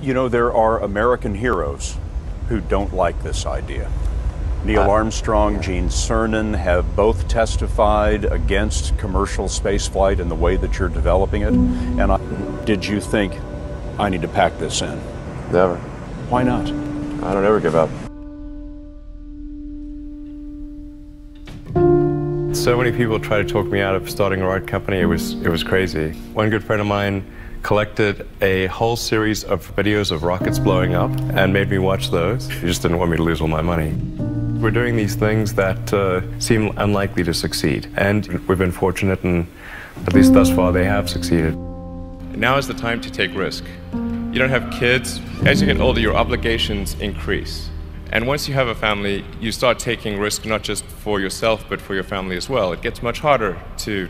You know, there are American heroes who don't like this idea. Neil Armstrong, Gene Cernan have both testified against commercial spaceflight and the way that you're developing it. And did you think, I need to pack this in? Never. Why not? I don't ever give up. So many people tried to talk me out of starting a rocket company. It was crazy. One good friend of mine collected a whole series of videos of rockets blowing up and made me watch those. He just didn't want me to lose all my money. We're doing these things that seem unlikely to succeed, and we've been fortunate, and at least thus far they have succeeded. Now is the time to take risk. You don't have kids. As you get older, your obligations increase. And once you have a family, you start taking risk not just for yourself, but for your family as well. It gets much harder to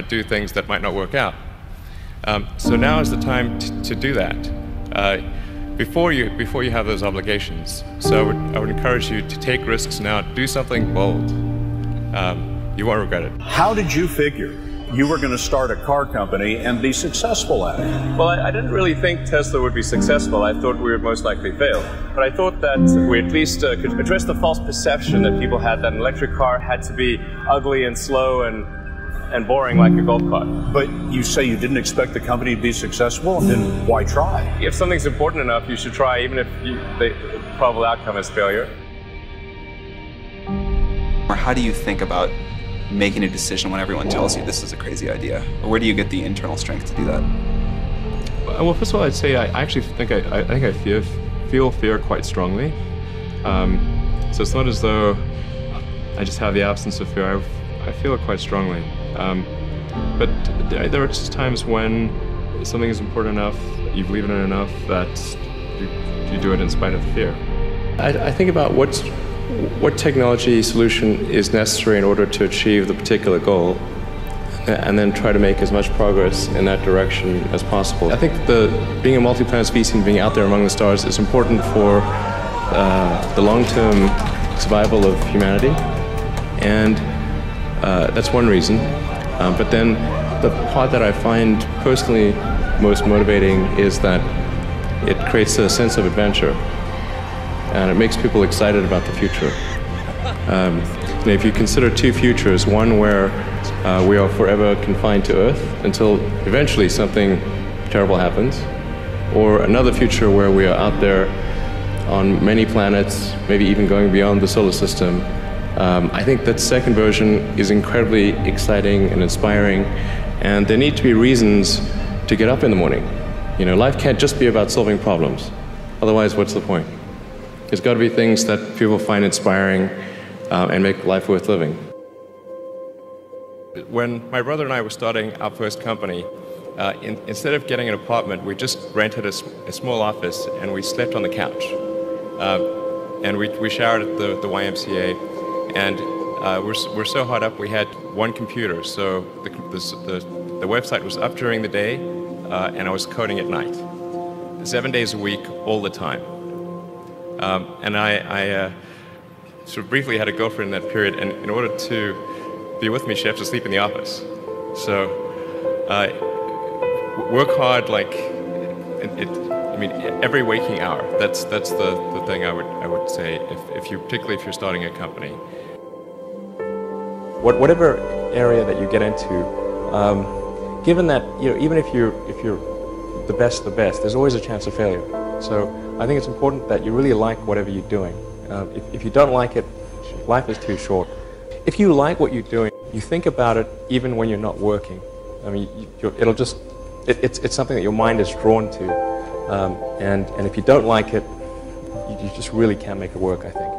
do things that might not work out. So now is the time to do that before you have those obligations. So I would encourage you to take risks now. Do something bold. You won't regret it. How did you figure you were going to start a car company and be successful at it? Well, I didn't really think Tesla would be successful. I thought we would most likely fail. But I thought that we at least could address the false perception that people had that an electric car had to be ugly and slow and boring like a golf cart. But you say you didn't expect the company to be successful, then why try? If something's important enough, you should try, even if the probable outcome is failure. Or how do you think about making a decision when everyone tells you this is a crazy idea? Or where do you get the internal strength to do that? Well, first of all, I'd say I actually think I feel fear quite strongly. So it's not as though I just have the absence of fear. I feel it quite strongly. But there are just times when something is important enough, you believe in it enough, that you do it in spite of the fear. I think about what technology solution is necessary in order to achieve the particular goal, and then try to make as much progress in that direction as possible. I think being a multi-planet species and being out there among the stars is important for the long-term survival of humanity, and that's one reason. But then the part that I find personally most motivating is that it creates a sense of adventure, and it makes people excited about the future. If you consider two futures, one where we are forever confined to Earth until eventually something terrible happens, or another future where we are out there on many planets, maybe even going beyond the solar system, I think that second version is incredibly exciting and inspiring, and there need to be reasons to get up in the morning. You know, life can't just be about solving problems. Otherwise, what's the point? There's got to be things that people find inspiring and make life worth living. When my brother and I were starting our first company, instead of getting an apartment, we just rented a small office and we slept on the couch. And we showered at the YMCA. And we're so hot up, we had one computer, so the website was up during the day, and I was coding at night, 7 days a week, all the time. And I sort of briefly had a girlfriend in that period, and in order to be with me, she had to sleep in the office. So work hard, like I mean, every waking hour. That's the thing I would say, particularly if you're starting a company. Whatever area that you get into, given that even if you're the best, there's always a chance of failure. So I think it's important that you really like whatever you're doing. If you don't like it, life is too short. If you like what you're doing, you think about it even when you're not working. I mean, it's something that your mind is drawn to. And if you don't like it, you just really can't make it work, I think.